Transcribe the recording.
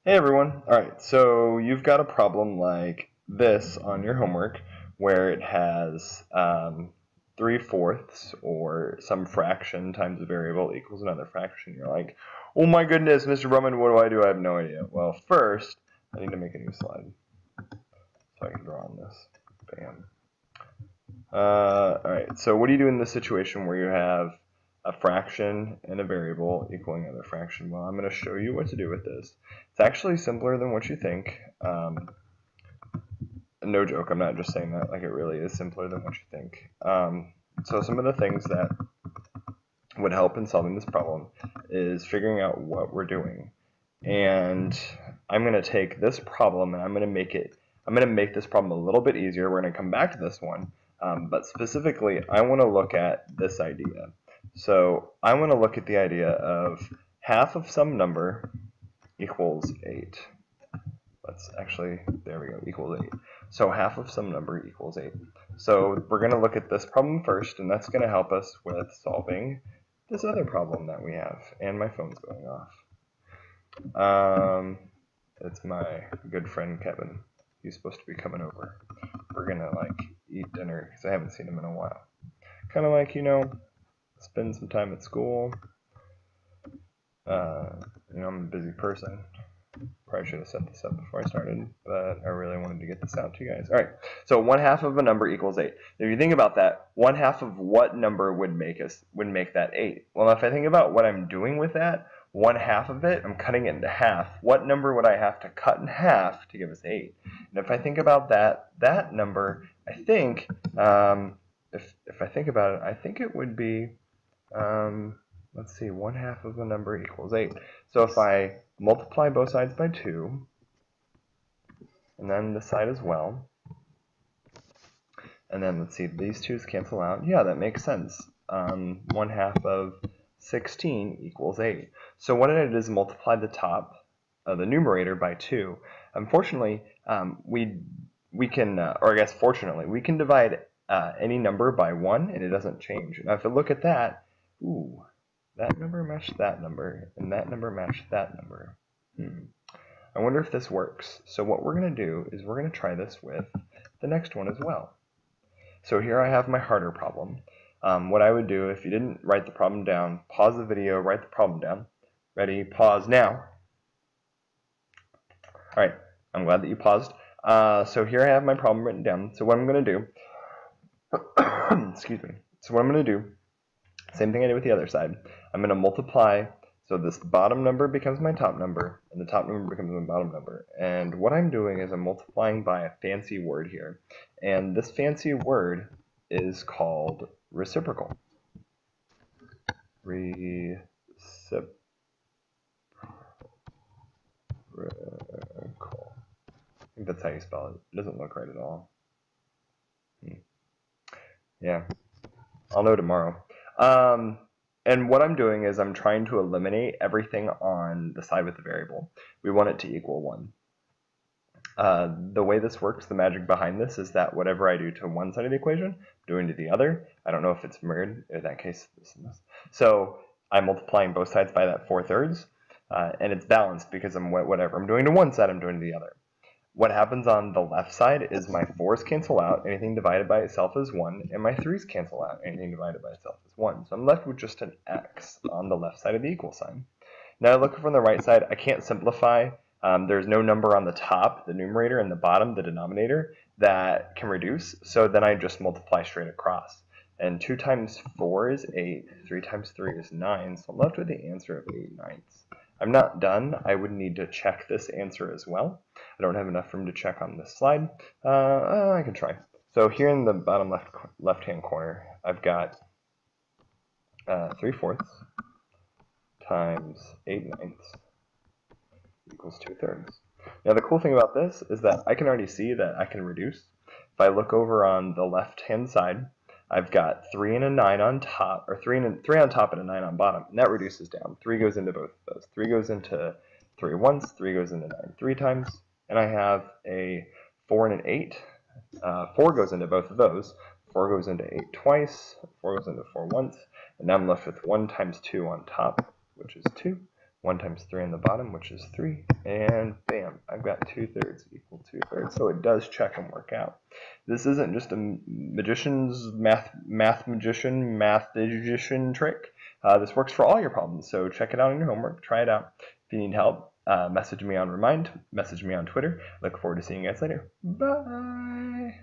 Hey everyone. Alright, so you've got a problem like this on your homework where it has 3/4 or some fraction times a variable equals another fraction. You're like, oh my goodness, Mr. Brumman, what do I do? I have no idea. Well, first, I need to make a new slide so I can draw on this. Bam. Alright, so what do you do in this situation where you have a fraction and a variable equaling another fraction? Well, I'm going to show you what to do with this. It's actually simpler than what you think. No joke, I'm not just saying that, like it really is simpler than what you think. So some of the things that would help in solving this problem is figuring out what we're doing. And I'm going to take this problem and I'm going to make this problem a little bit easier. We're going to come back to this one. But specifically, I want to look at this idea. So I want to look at the idea of half of some number equals 8. There we go, equals 8. So half of some number equals 8. So we're going to look at this problem first, and that's going to help us with solving this other problem that we have. And my phone's going off. It's my good friend Kevin. He's supposed to be coming over. We're going to eat dinner because I haven't seen him in a while. Kind of spend some time at school. I'm a busy person. Probably should have set this up before I started, but I really wanted to get this out to you guys. All right, so 1/2 of a number equals 8. If you think about that, 1/2 of what number would make that 8? Well, if I think about what I'm doing with that, 1/2 of it, I'm cutting it into half. What number would I have to cut in half to give us 8? And if I think about that number, I think if I think about it, I think it would be let's see, 1/2 of a number equals 8. So if I multiply both sides by 2, and then this side as well, and then let's see, these 2's cancel out. Yeah, that makes sense. 1/2 of 16 equals 8. So what I did is multiply the top of the numerator by 2. Unfortunately, we can, or I guess fortunately, we can divide any number by 1 and it doesn't change. Now if you look at that, ooh, that number matched that number, and that number matched that number. I wonder if this works. So what we're going to do is we're going to try this with the next one as well. So here I have my harder problem. What I would do, if you didn't write the problem down, pause the video, write the problem down. Ready? Pause now. Alright, I'm glad that you paused. So here I have my problem written down. So what I'm going to do, excuse me. So what I'm going to do, same thing I did with the other side. I'm going to multiply, so this bottom number becomes my top number, and the top number becomes my bottom number. And what I'm doing is I'm multiplying by a fancy word here. And this fancy word is called reciprocal. Reciprocal. I think that's how you spell it. It doesn't look right at all. Yeah, I'll know tomorrow. And what I'm doing is I'm trying to eliminate everything on the side with the variable. We want it to equal 1. The way this works, the magic behind this is that whatever I do to one side of the equation, I'm doing to the other. I don't know if it's mirrored, in that case, this and this. So I'm multiplying both sides by that 4/3, and it's balanced because whatever I'm doing to one side, I'm doing to the other. What happens on the left side is my 4's cancel out, anything divided by itself is 1, and my 3's cancel out, anything divided by itself is 1. So I'm left with just an x on the left side of the equal sign. Now look from the right side, I can't simplify. There's no number on the top, the numerator, and the bottom, the denominator, that can reduce, so then I just multiply straight across. And 2 times 4 is 8, 3 times 3 is 9, so I'm left with the answer of 8/9. I'm not done. I would need to check this answer as well. I don't have enough room to check on this slide. I can try. So here in the bottom left-hand corner, I've got 3/4 times 8/9 equals 2/3. Now the cool thing about this is that I can already see that I can reduce. If I look over on the left-hand side, I've got 3 and a 9 on top, or 3 on top and a 9 on bottom, and that reduces down. 3 goes into both of those. 3 goes into 3 once, 3 goes into 9 3 times, and I have a 4 and an 8. 4 goes into both of those. 4 goes into 8 twice, 4 goes into 4 once, and now I'm left with 1 times 2 on top, which is 2, 1 times 3 on the bottom, which is 3, and bam, I've got 2/3 equal 2/3, so it does check and work out. This isn't just a magician's math magician trick. This works for all your problems, so check it out in your homework, try it out. If you need help, message me on Remind, message me on Twitter. Look forward to seeing you guys later. Bye!